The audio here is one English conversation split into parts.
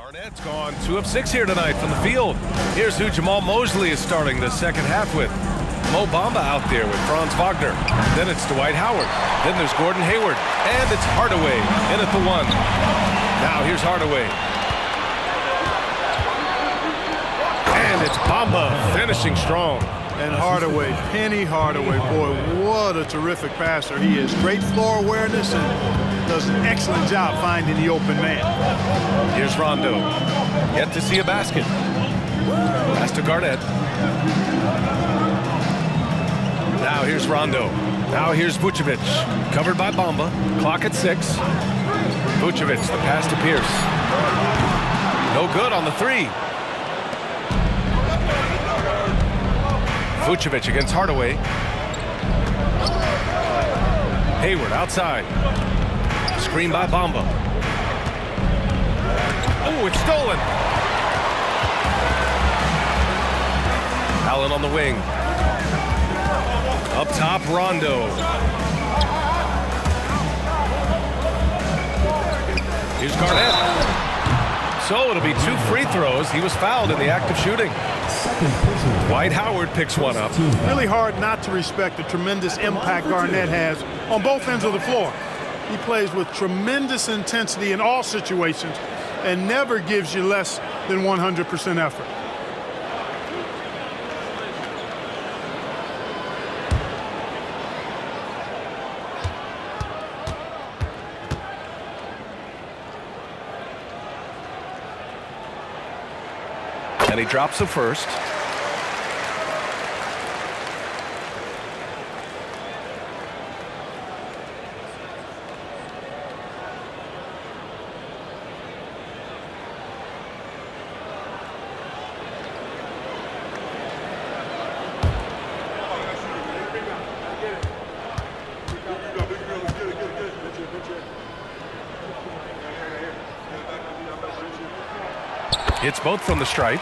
Garnett's gone 2 of 6 here tonight from the field. Here's who Jamal Mosley is starting the second half with. Mo Bamba out there with Franz Wagner. Then it's Dwight Howard. Then there's Gordon Hayward. And it's Hardaway in at the 1. Now here's Hardaway. And it's Bamba finishing strong. And Hardaway, Penny Hardaway, boy, what a terrific passer he is. Great floor awareness and does an excellent job finding the open man. Here's Rondo. Yet to see a basket. Pass to Garnett. Now here's Rondo. Now here's Vucevic. Covered by Bamba. Clock at 6. Vucevic, the pass to Pierce. No good on the 3. Vucevic against Hardaway. Hayward outside. Screen by Bamba. Oh, it's stolen. Allen on the wing. Up top, Rondo. Here's Garnett. So it'll be 2 free throws. He was fouled in the act of shooting. Dwight Howard picks one up. Really hard not to respect the tremendous impact Garnett has on both ends of the floor. He plays with tremendous intensity in all situations and never gives you less than 100% effort. And he drops the first. It's both from the stripe.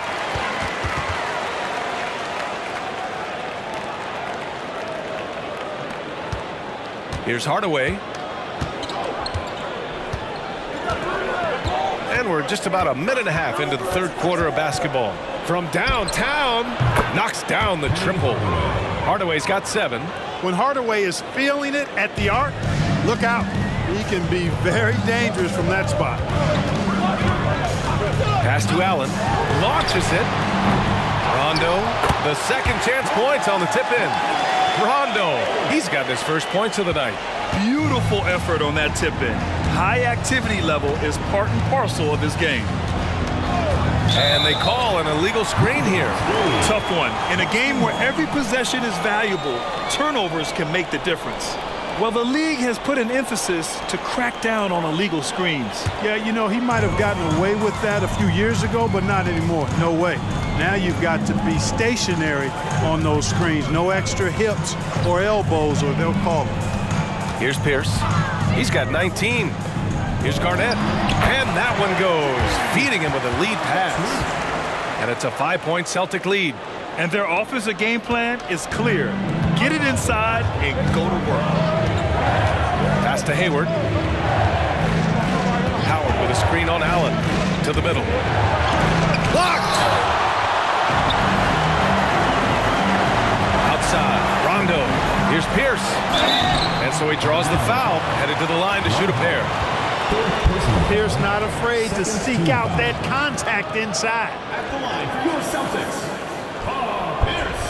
Here's Hardaway. And we're just about a minute and a half into the third quarter of basketball. From downtown, knocks down the triple. Hardaway's got 7. When Hardaway is feeling it at the arc, look out. He can be very dangerous from that spot. Pass to Allen. Launches it. Rondo. The second chance points on the tip-in. Rondo. He's got his first points of the night. Beautiful effort on that tip-in. High activity level is part and parcel of his game. And they call an illegal screen here. Tough one. In a game where every possession is valuable, turnovers can make the difference. Well, the league has put an emphasis to crack down on illegal screens. Yeah, you know, he might have gotten away with that a few years ago, but not anymore. No way. Now you've got to be stationary on those screens. No extra hips or elbows, or they'll call it. Here's Pierce. He's got 19. Here's Garnett. And that one goes, feeding him with a lead pass. And it's a 5-point Celtic lead. And their offensive game plan is clear. Get it inside and go to work. Pass to Hayward. Howard with a screen on Allen. To the middle. Blocked! Outside, Rondo. Here's Pierce. And so he draws the foul, headed to the line to shoot a pair. Pierce not afraid to seek out that contact inside. At the line for your Celtics, Pierce.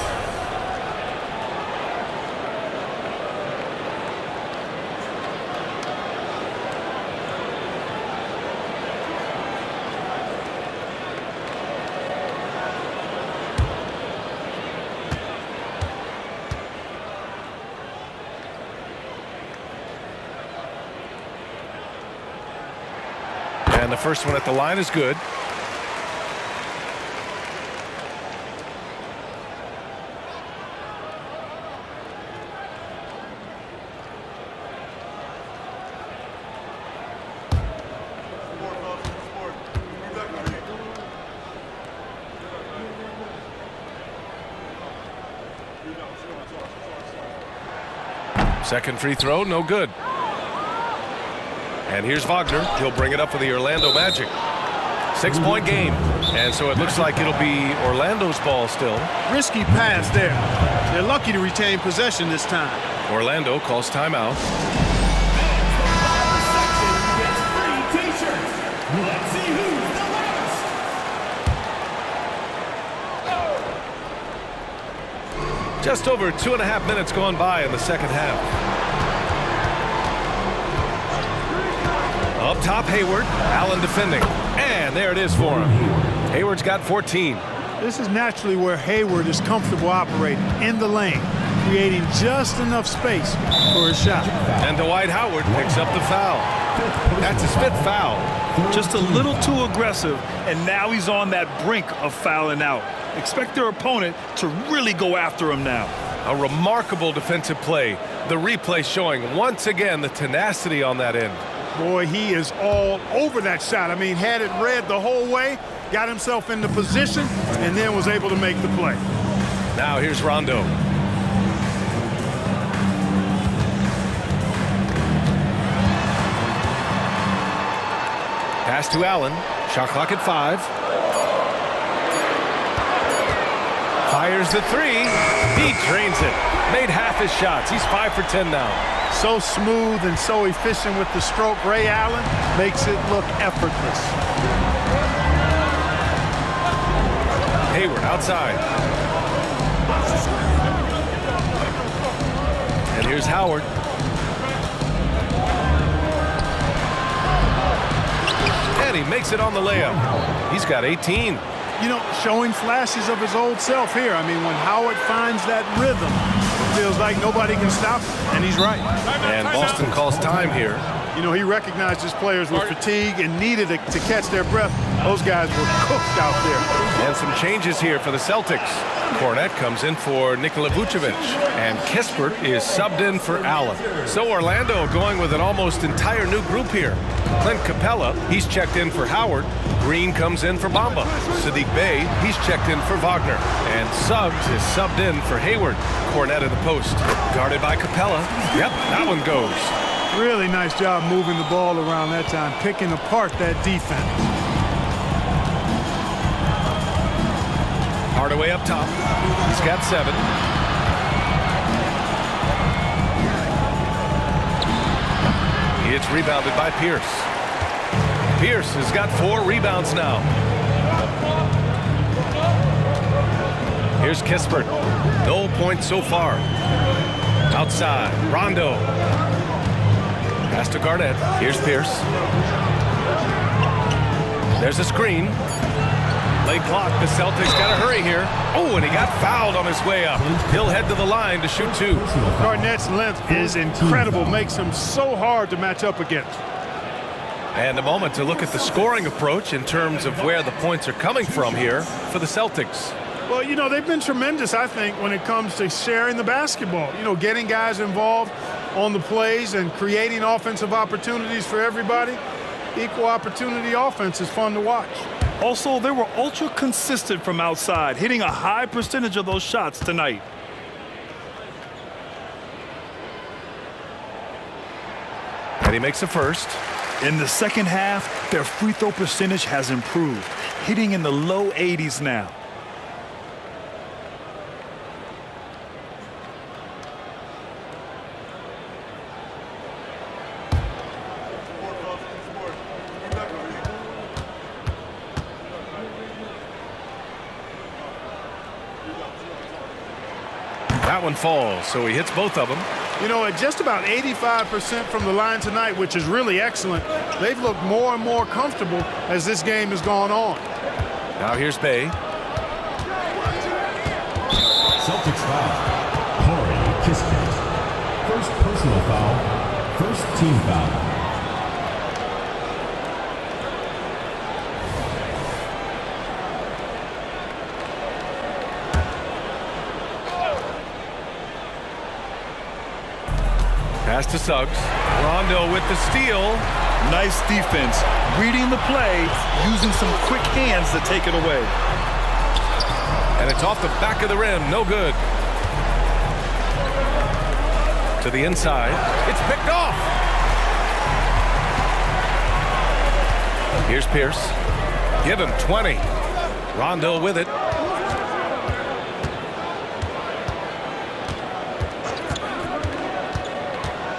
And the first one at the line is good. Second free throw, no good. And here's Wagner. He'll bring it up for the Orlando Magic. 6-point game. And so it looks like it'll be Orlando's ball still. Risky pass there. They're lucky to retain possession this time. Orlando calls timeout. Let's see who's the loudest. Just over 2.5 minutes gone by in the second half. Up top, Hayward. Allen defending. And there it is for him. Hayward's got 14. This is naturally where Hayward is comfortable operating, in the lane, creating just enough space for his shot. And Dwight Howard picks up the foul. That's his 5th foul. Just a little too aggressive, and now he's on that brink of fouling out. Expect their opponent to really go after him now. A remarkable defensive play. The replay showing once again the tenacity on that end. Boy, he is all over that shot. I mean, had it read the whole way, got himself into position, and then was able to make the play. Now here's Rondo. Pass to Allen. Shot clock at 5. Fires the 3. He drains it. Made half his shots. He's 5 for 10 now. So smooth and so efficient with the stroke. Ray Allen makes it look effortless. Hayward outside. And here's Howard. And he makes it on the layup. He's got 18. You know, showing flashes of his old self here. I mean, when Howard finds that rhythm, it feels like nobody can stop him, and he's right. And Boston calls time here. You know, he recognized his players were fatigued and needed to catch their breath. Those guys were cooked out there. And some changes here for the Celtics. Garnett comes in for Nikola Vucevic, and Kispert is subbed in for Allen. So Orlando going with an almost entire new group here. Clint Capella, he's checked in for Howard. Green comes in for Bamba. Sadiq Bey, he's checked in for Wagner. And Suggs is subbed in for Hayward. Garnett at the post. Guarded by Capella. Yep, that one goes. Really nice job moving the ball around that time, picking apart that defense. Hardaway up top. He's got 7. It's rebounded by Pierce. Pierce has got 4 rebounds now. Here's Kispert. No points so far. Outside, Rondo. Pass to Garnett. Here's Pierce. There's a screen. Late clock. The Celtics got to hurry here. Oh, and he got fouled on his way up. He'll head to the line to shoot 2. Garnett's length is incredible. Makes him so hard to match up against. And a moment to look at the scoring approach in terms of where the points are coming from here for the Celtics. Well, you know, they've been tremendous, I think, when it comes to sharing the basketball. You know, getting guys involved on the plays and creating offensive opportunities for everybody. Equal opportunity offense is fun to watch. Also, they were ultra consistent from outside, hitting a high percentage of those shots tonight. And he makes the first. In the second half, their free throw percentage has improved, hitting in the low 80s now. That one falls, so he hits both of them. You know, at just about 85% from the line tonight, which is really excellent, they've looked more and more comfortable as this game has gone on. Now here's Bey. Celtics foul. Corey Kispert. First personal foul. First team foul. Pass to Suggs. Rondo with the steal. Nice defense, reading the play, using some quick hands to take it away. And it's off the back of the rim. No good. To the inside. It's picked off. Here's Pierce. Give him 20. Rondo with it.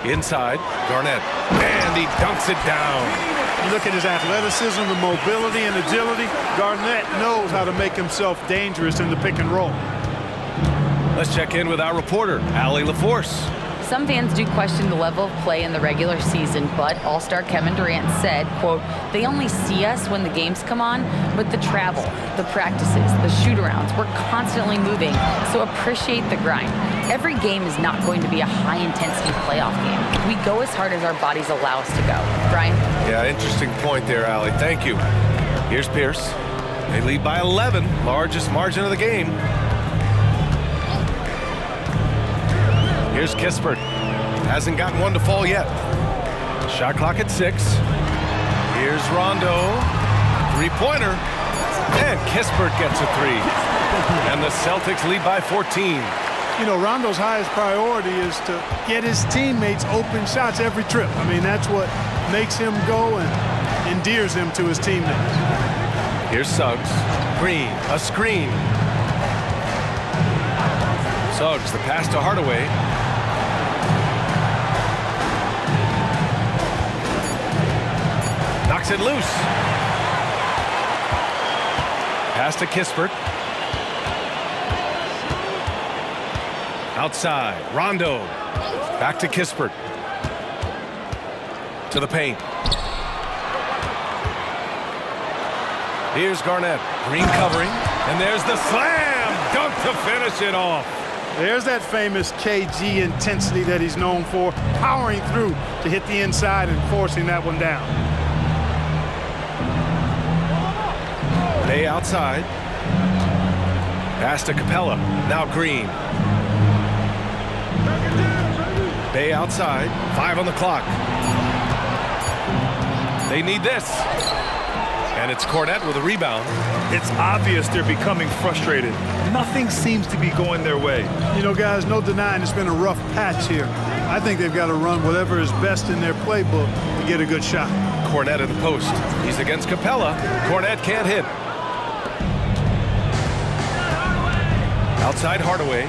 Inside, Garnett. And he dunks it down. You look at his athleticism, the mobility and agility. Garnett knows how to make himself dangerous in the pick and roll. Let's check in with our reporter, Allie LaForce. Some fans do question the level of play in the regular season, but All-Star Kevin Durant said, quote, "They only see us when the games come on, but the travel, the practices, the shoot-arounds, we're constantly moving, so appreciate the grind. Every game is not going to be a high-intensity playoff game. We go as hard as our bodies allow us to go." Brian? Yeah, interesting point there, Allie. Thank you. Here's Pierce. They lead by 11, largest margin of the game. Here's Kispert. Hasn't gotten one to fall yet. Shot clock at 6. Here's Rondo. Three-pointer. And Kispert gets a 3. And the Celtics lead by 14. You know, Rondo's highest priority is to get his teammates open shots every trip. I mean, that's what makes him go and endears him to his teammates. Here's Suggs. Green, a screen. Suggs, the pass to Hardaway. Knocks it loose. Pass to Kispert. Outside, Rondo. Back to Kispert. To the paint. Here's Garnett. Green covering. And there's the slam dunk to finish it off. There's that famous KG intensity that he's known for, powering through to hit the inside and forcing that one down. Bay outside. Pass to Capella. Now Green. Bay outside. 5 on the clock. They need this. And it's Garnett with a rebound. It's obvious they're becoming frustrated. Nothing seems to be going their way. You know, guys, no denying it's been a rough patch here. I think they've got to run whatever is best in their playbook to get a good shot. Garnett at the post. He's against Capella. Garnett can't hit. Outside Hardaway.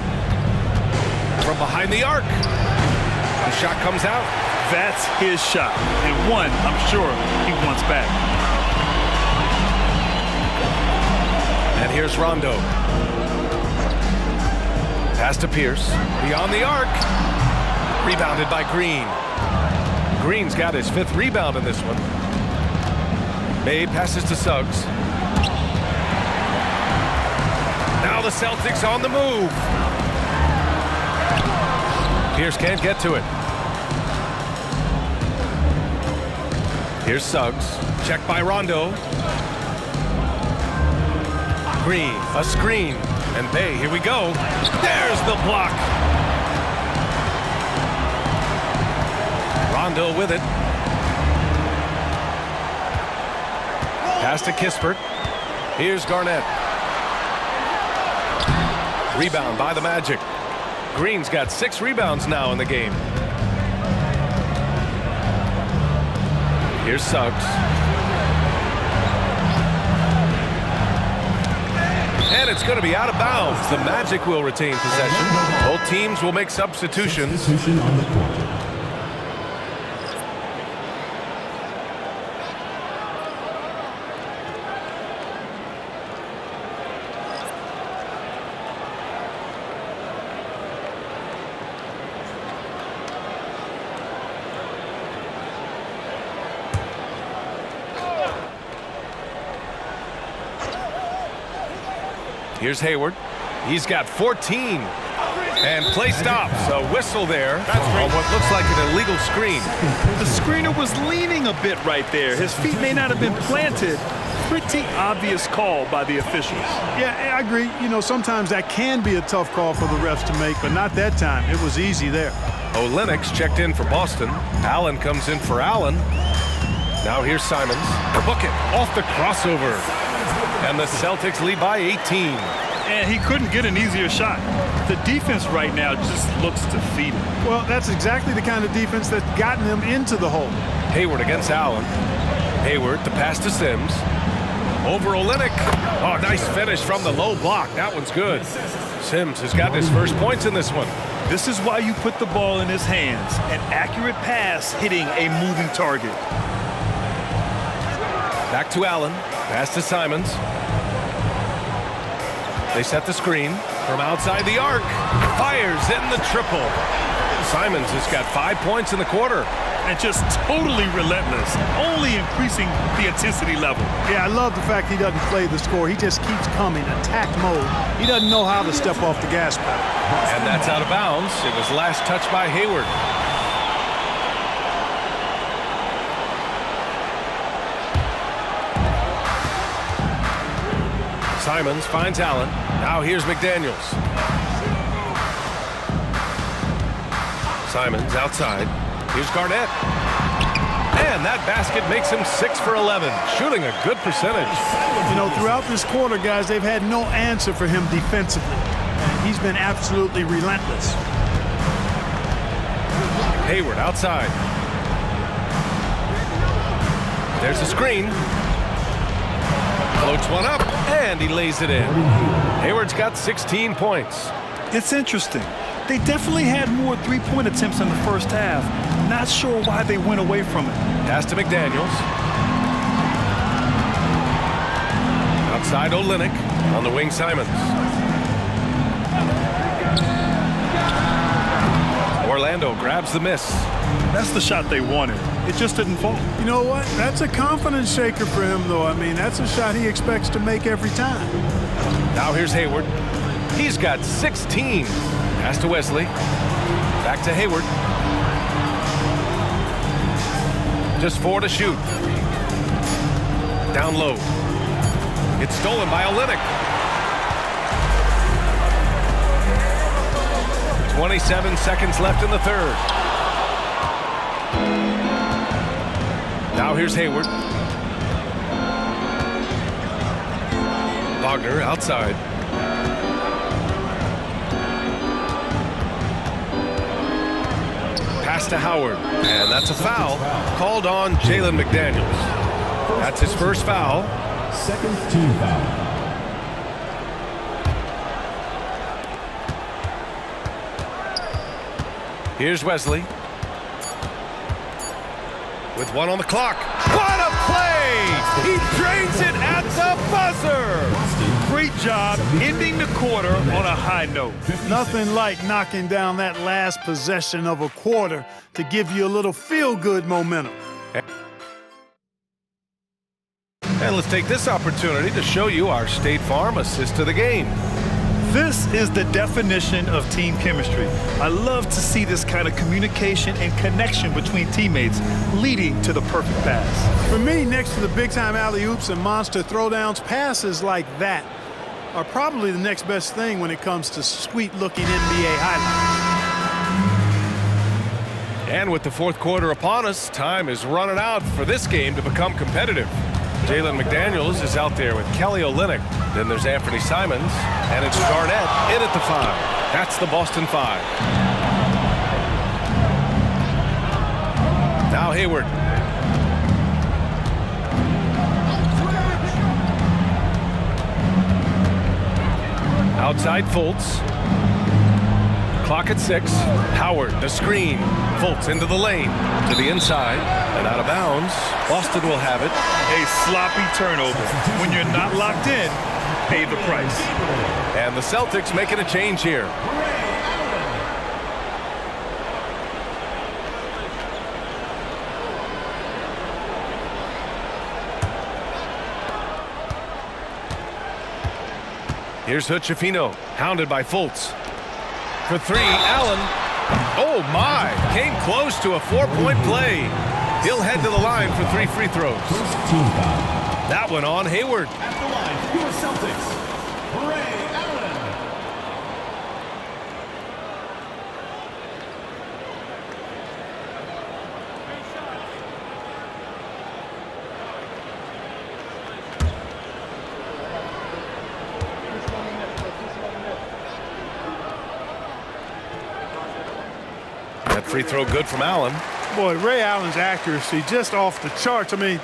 From behind the arc. The shot comes out. That's his shot. And one, I'm sure, he wants back. And here's Rondo. Pass to Pierce. Beyond the arc. Rebounded by Green. Green's got his 5th rebound in this one. May passes to Suggs. Now the Celtics on the move. Pierce can't get to it. Here's Suggs. Checked by Rondo. Green, a screen. And Bay, here we go. There's the block. Rondo with it. Pass to Kispert. Here's Garnett. Rebound by the Magic. Green's got 6 rebounds now in the game. Here's Suggs. And it's going to be out of bounds. The Magic will retain possession. Both teams will make substitutions. On the court. Here's Hayward. He's got 14. And play stops. A whistle there on what looks like an illegal screen. The screener was leaning a bit right there. His feet may not have been planted. Pretty obvious call by the officials. Yeah, I agree. You know, sometimes that can be a tough call for the refs to make, but not that time. It was easy there. Lennox checked in for Boston. Allen comes in for Allen. Now here's Simons. Book it off the crossover. And the Celtics lead by 18. And he couldn't get an easier shot. The defense right now just looks defeated. Well, that's exactly the kind of defense that's gotten them into the hole. Hayward against Allen. Hayward, the pass to Sims. Over Olynyk. Oh, nice finish from the low block. That one's good. Sims has gotten his first points in this one. This is why you put the ball in his hands. An accurate pass hitting a moving target. Back to Allen. Pass to Simons. They set the screen from outside the arc. Fires in the triple. Simons has got 5 points in the quarter. And just totally relentless, only increasing the intensity level. Yeah, I love the fact he doesn't play the score. He just keeps coming, attack mode. He doesn't know how to step off the gas pedal. And that's out of bounds. It was last touched by Hayward. Simons finds Allen. Now here's McDaniels. Simons outside. Here's Garnett. And that basket makes him 6 for 11, shooting a good percentage. You know, throughout this quarter, guys, they've had no answer for him defensively. And he's been absolutely relentless. Hayward outside. There's a screen. Floats one up, and he lays it in. Hayward's got 16 points. It's interesting. They definitely had more three-point attempts in the first half. Not sure why they went away from it. Pass to McDaniels. Outside Olynyk. On the wing, Simons. Orlando grabs the miss. That's the shot they wanted. It just didn't fall. You know what? That's a confidence shaker for him, though. I mean, that's a shot he expects to make every time. Now here's Hayward. He's got 16. Pass to Wesley. Back to Hayward. Just 4 to shoot. Down low. It's stolen by Olynyk. 27 seconds left in the third. Now here's Hayward. Wagner outside. Pass to Howard, and that's a foul called on Jalen McDaniels. That's his first foul. Second team foul. Here's Wesley. With 1 on the clock. What a play! He drains it at the buzzer! Great job ending the quarter on a high note. Nothing like knocking down that last possession of a quarter to give you a little feel-good momentum. And let's take this opportunity to show you our State Farm assist to the game. This is the definition of team chemistry. I love to see this kind of communication and connection between teammates leading to the perfect pass. For me, next to the big-time alley-oops and monster throwdowns, passes like that are probably the next best thing when it comes to sweet-looking NBA highlights. And with the fourth quarter upon us, time is running out for this game to become competitive. Jalen McDaniels is out there with Kelly Olynyk. Then there's Anthony Simons, and it's Garnett in at the 5. That's the Boston 5. Now Hayward. Outside Fultz. Clock at 6. Howard, the screen. Fultz into the lane. To the inside. And out of bounds. Boston will have it. A sloppy turnover. When you're not locked in, pay the price. And the Celtics making a change here. Here's Hutchefino, hounded by Fultz. For 3, Allen. Oh my, came close to a 4-point play. He'll head to the line for 3 free throws. First team foul. That one on Hayward. At the line for your Celtics, Ray Allen. That free throw good from Allen. Boy, Ray Allen's accuracy just off the charts. I mean,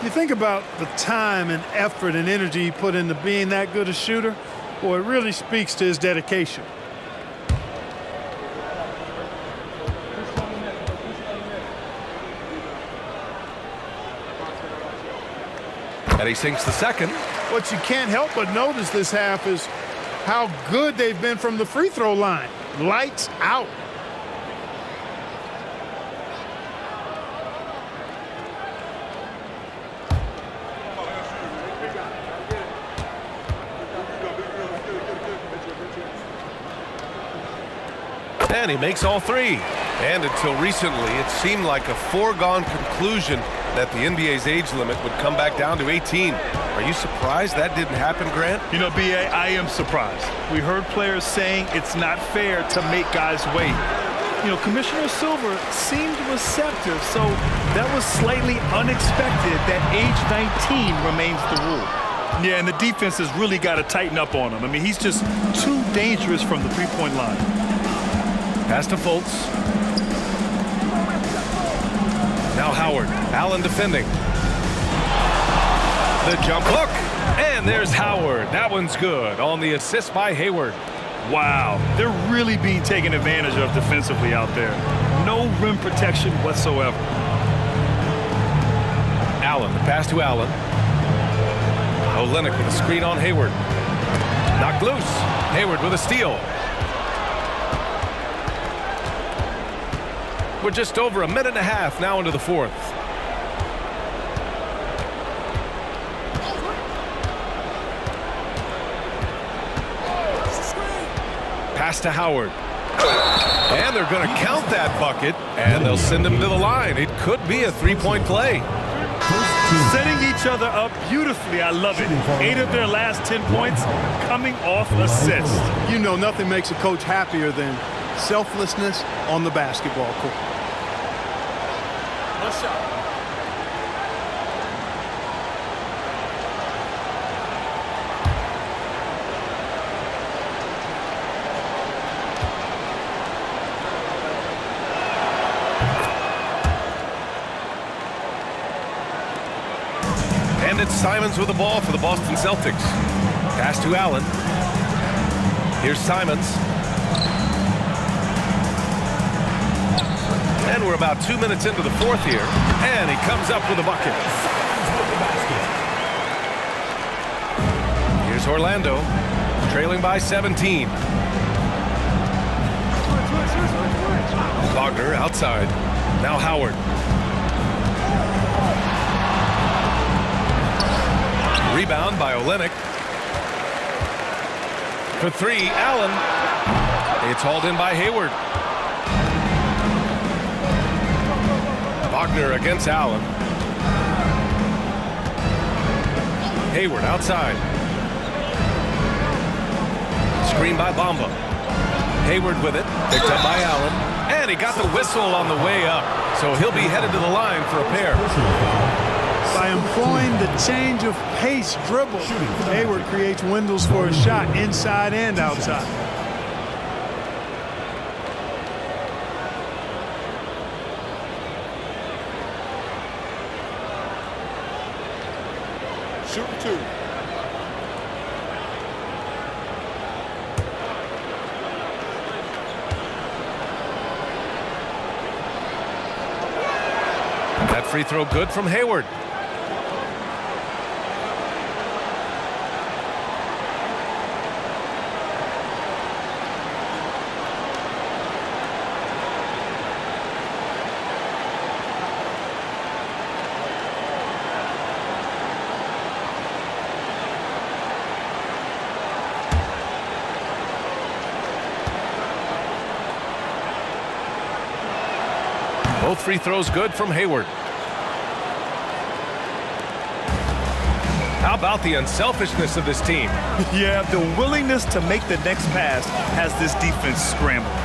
You think about the time and effort and energy he put into being that good a shooter, boy, it really speaks to his dedication. And he sinks the second. What you can't help but notice this half is how good they've been from the free throw line. Lights out. And he makes all three. And until recently, it seemed like a foregone conclusion that the NBA's age limit would come back down to 18. Are you surprised that didn't happen, Grant? You know, B.A., I am surprised. We heard players saying it's not fair to make guys wait. You know, Commissioner Silver seemed receptive, so that was slightly unexpected that age 19 remains the rule. Yeah, and the defense has really got to tighten up on him. I mean, he's just too dangerous from the three-point line. Pass to Fultz. Now Howard. Allen defending. The jump hook. And there's Howard. That one's good on the assist by Hayward. Wow, they're really being taken advantage of defensively out there. No rim protection whatsoever. Allen, the pass to Allen. Olynyk with a screen on Hayward. Knocked loose. Hayward with a steal. We're just over a minute and a half now into the fourth. Pass to Howard. And they're going to count that bucket, and they'll send him to the line. It could be a three-point play. Setting each other up beautifully. I love it. 8 of their last 10 points coming off assists. You know, nothing makes a coach happier than selflessness on the basketball court. Let's shot. And it's Simons with the ball for the Boston Celtics. Pass to Allen. Here's Simons. And we're about 2 minutes into the fourth here. And he comes up with a bucket. Here's Orlando, trailing by 17. Wagner outside. Now Howard. Rebound by Olynyk. For three, Allen. It's hauled in by Hayward. Wagner against Allen. Hayward outside. Screen by Bamba. Hayward with it. Picked up by Allen. And he got the whistle on the way up. So he'll be headed to the line for a pair. By employing the change of pace dribble, Hayward creates windows for a shot inside and outside. Shooting two. That free throw good from Hayward. Both free throws good from Hayward. How about the unselfishness of this team? Yeah, the willingness to make the next pass has this defense scrambled.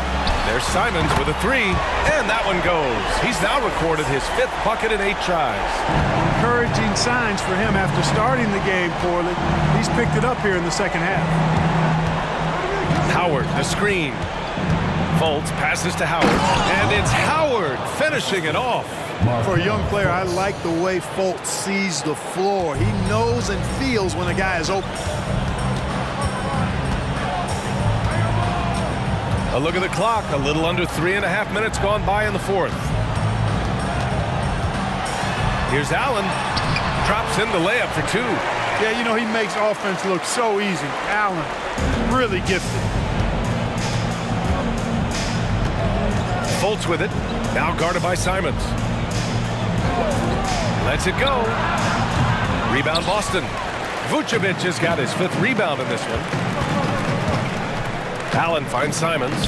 There's Simons with a three, and that one goes. He's now recorded his 5th bucket in 8 tries. Encouraging signs for him after starting the game poorly. He's picked it up here in the second half. Howard, the screen. Fultz passes to Howard, and it's Howard finishing it off. For a young player, I like the way Fultz sees the floor. He knows and feels when a guy is open. A look at the clock. A little under 3.5 minutes gone by in the fourth. Here's Allen. Drops in the layup for two. Yeah, you know, he makes offense look so easy. Allen, really gifted. Fultz with it. Now guarded by Simons. Lets it go. Rebound Boston. Vucevic has got his 5th rebound in this one. Allen finds Simons.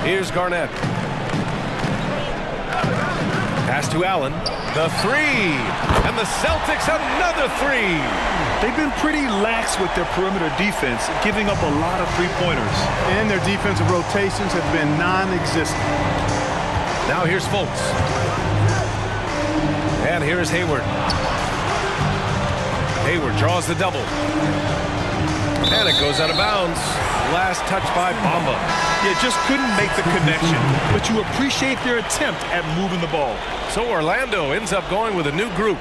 Here's Garnett. Pass to Allen. The three. And the Celtics another three. They've been pretty lax with their perimeter defense, giving up a lot of three-pointers. And their defensive rotations have been non-existent. Now here's Fultz. And here's Hayward. Hayward draws the double. And it goes out of bounds. Last touch by Bamba. Yeah, just couldn't make the connection. But you appreciate their attempt at moving the ball. So Orlando ends up going with a new group.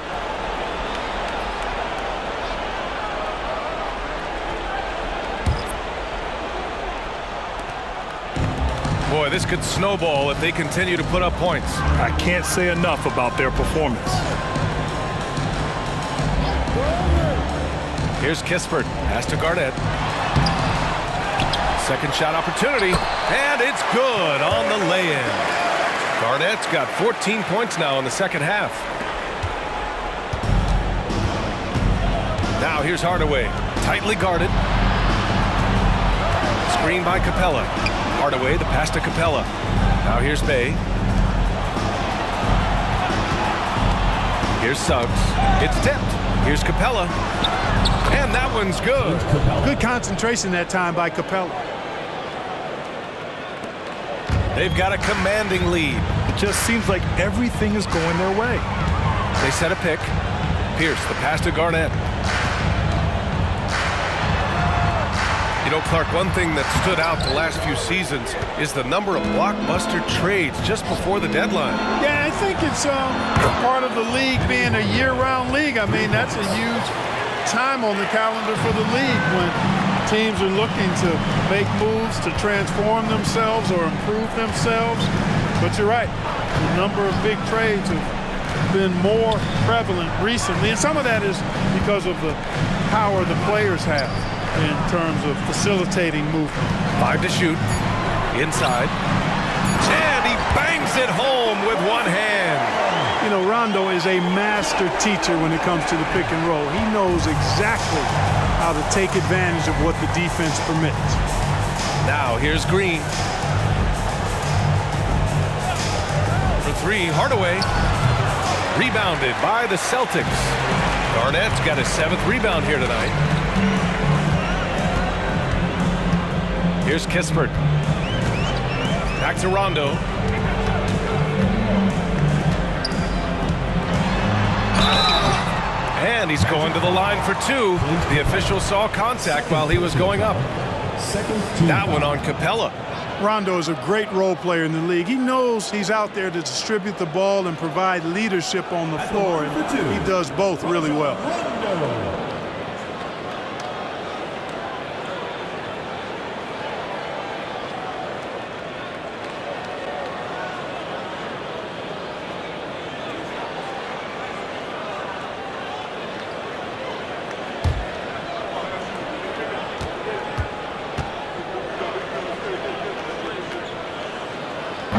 Boy, this could snowball if they continue to put up points. I can't say enough about their performance. Here's Kispert. Pass to Garnett. Second shot opportunity. And it's good on the lay-in. Garnett's got 14 points now in the second half. Now here's Hardaway. Tightly guarded. Screen by Capella. Hardaway, the pass to Capella. Now here's Bay. Here's Suggs. It's tipped. Here's Capella. And that one's good. Good concentration that time by Capella. They've got a commanding lead. It just seems like everything is going their way. They set a pick. Pierce, the pass to Garnett. You know, Clark, one thing that stood out the last few seasons is the number of blockbuster trades just before the deadline. Yeah, I think it's part of the league being a year-round league. I mean, that's a huge time on the calendar for the league when teams are looking to make moves to transform themselves or improve themselves. But you're right, the number of big trades have been more prevalent recently, and some of that is because of the power the players have in terms of facilitating movement. 5 to shoot. Inside. And he bangs it home with one hand. You know, Rondo is a master teacher when it comes to the pick and roll. He knows exactly how to take advantage of what the defense permits. Now here's Green. For three, Hardaway. Rebounded by the Celtics. Garnett's got his 7th rebound here tonight. Here's Kispert. Back to Rondo. And he's going to the line for two. The official saw contact while he was going up. That one on Capella. Rondo is a great role player in the league. He knows he's out there to distribute the ball and provide leadership on the floor, and he does both really well.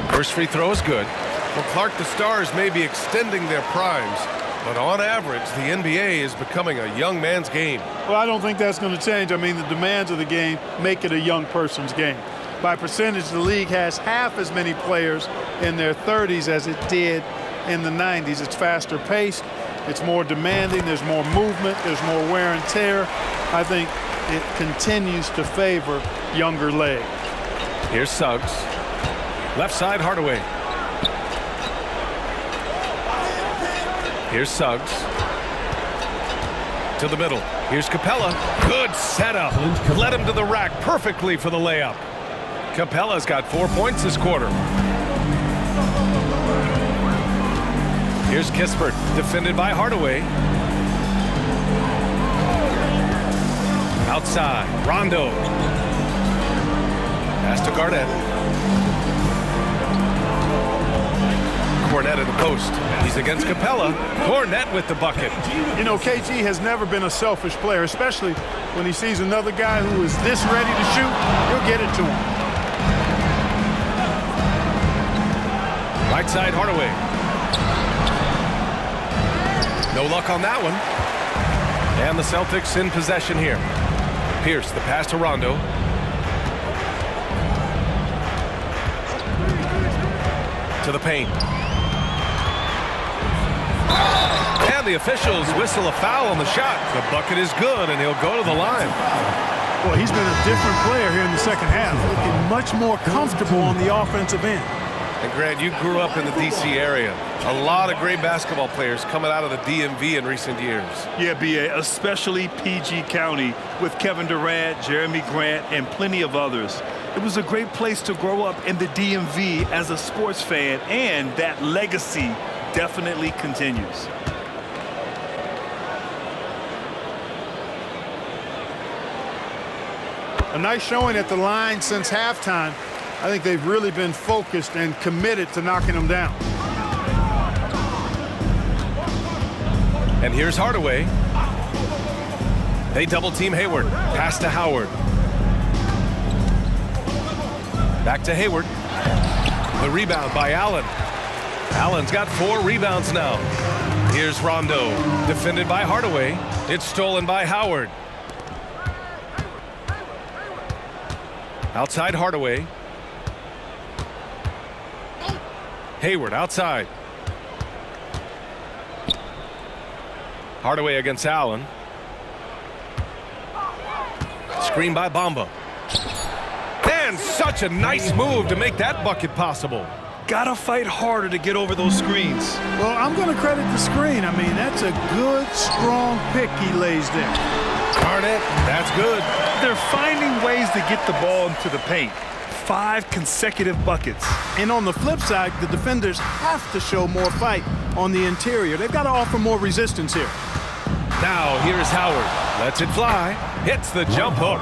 First free throw is good. Well, Clark, the Stars may be extending their primes, but on average, the NBA is becoming a young man's game. Well, I don't think that's going to change. I mean, the demands of the game make it a young person's game. By percentage, the league has half as many players in their 30s as it did in the 90s. It's faster paced. It's more demanding. There's more movement. There's more wear and tear. I think it continues to favor younger legs. Here's Suggs. Left side, Hardaway. Here's Suggs. To the middle. Here's Capella. Good setup. Led him to the rack perfectly for the layup. Capella's got 4 points this quarter. Here's Kispert, defended by Hardaway. Outside, Rondo. Pass to Garnett. Garnett at the post. He's against Capella. Garnett with the bucket. You know, KG has never been a selfish player, especially when he sees another guy who is this ready to shoot. He'll get it to him. Right side, Hardaway. No luck on that one. And the Celtics in possession here. Pierce, the pass to Rondo. To the paint. And the officials whistle a foul on the shot. The bucket is good, and he'll go to the line. Well, he's been a different player here in the second half, looking much more comfortable on the offensive end. And Grant, you grew up in the D.C. area. A lot of great basketball players coming out of the DMV in recent years. Yeah, B.A., especially PG County with Kevin Durant, Jeremy Grant, and plenty of others. It was a great place to grow up in the DMV as a sports fan, and that legacy definitely continues. A nice showing at the line since halftime. I think they've really been focused and committed to knocking them down. And here's Hardaway. They double team Hayward. Pass to Howard. Back to Hayward. The rebound by Allen. Allen's got 4 rebounds now. Here's Rondo. Defended by Hardaway. It's stolen by Howard. Outside Hardaway. Hayward outside. Hardaway against Allen. Screen by Bamba. And such a nice move to make that bucket possible. Gotta fight harder to get over those screens. Well, I'm going to credit the screen. I mean, that's a good, strong pick he lays there. Garnett, that's good. They're finding ways to get the ball into the paint. 5 consecutive buckets. And on the flip side, the defenders have to show more fight on the interior. They've got to offer more resistance here. Now here's Howard. Lets it fly. Hits the jump hook.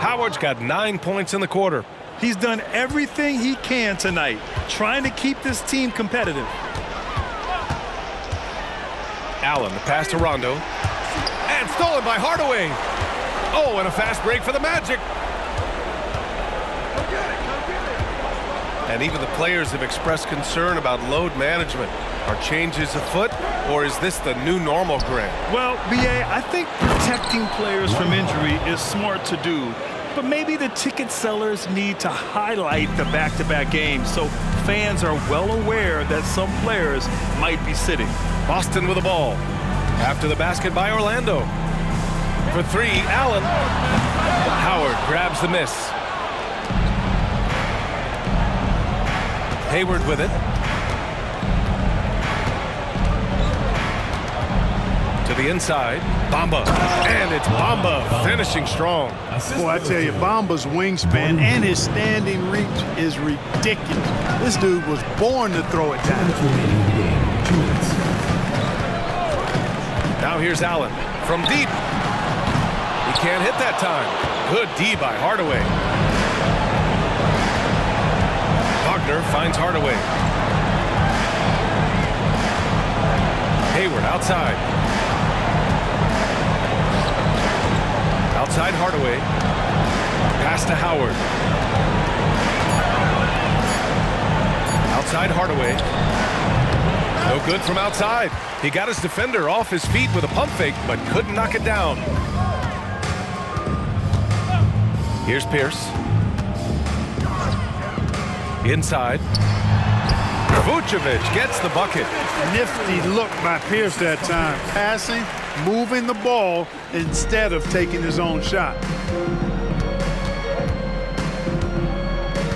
Howard's got 9 points in the quarter. He's done everything he can tonight, trying to keep this team competitive. Allen, the pass to Rondo. And stolen by Hardaway. Oh, and a fast break for the Magic. And even the players have expressed concern about load management. Are changes afoot, or is this the new normal, Grant? Well, B.A., I think protecting players from injury is smart to do. But maybe the ticket sellers need to highlight the back-to-back games so fans are well aware that some players might be sitting. Boston with the ball. After the basket by Orlando. For 3, Allen. Howard grabs the miss. Hayward with it. To the inside. Bamba. And it's Bamba finishing strong. Boy, I tell you, Bamba's wingspan and his standing reach is ridiculous. This dude was born to throw it down. Now here's Allen from deep. He can't hit that time. Good D by Hardaway. Wagner finds Hardaway. Hayward outside. Outside Hardaway. Pass to Howard. Outside Hardaway. No good from outside. He got his defender off his feet with a pump fake, but couldn't knock it down. Here's Pierce. Inside. Vucevic gets the bucket. Nifty look by Pierce that time. Passing, moving the ball instead of taking his own shot.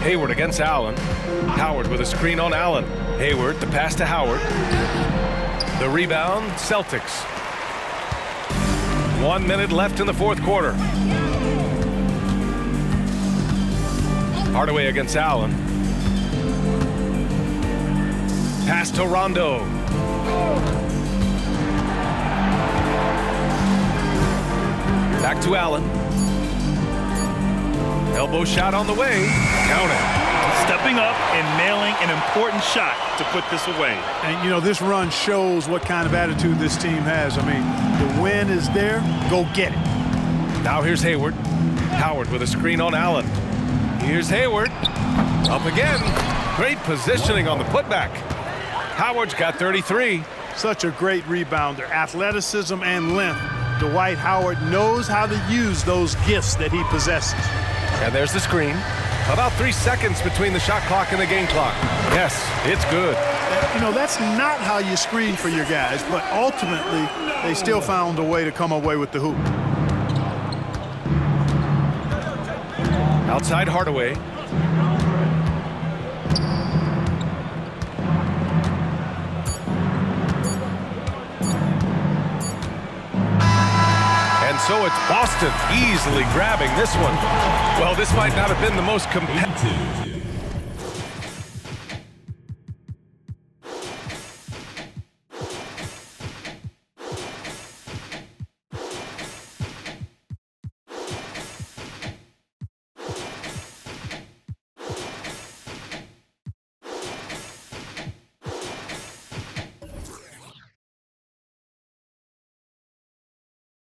Hayward against Allen. Howard with a screen on Allen. Hayward, the pass to Howard. The rebound, Celtics. 1 minute left in the fourth quarter. Hardaway against Allen. Pass to Rondo. Back to Allen. Elbow shot on the way. Count it. Stepping up and nailing an important shot to put this away. And, you know, this run shows what kind of attitude this team has. I mean, the win is there. Go get it. Now here's Hayward. Howard with a screen on Allen. Here's Hayward. Up again. Great positioning on the putback. Howard's got 33. Such a great rebounder. Athleticism and length. Dwight Howard knows how to use those gifts that he possesses. And there's the screen. About 3 seconds between the shot clock and the game clock. Yes, it's good. You know, that's not how you screen for your guys, but ultimately they still found a way to come away with the hoop. Outside Hardaway. And so it's Boston easily grabbing this one. Well, this might not have been the most competitive.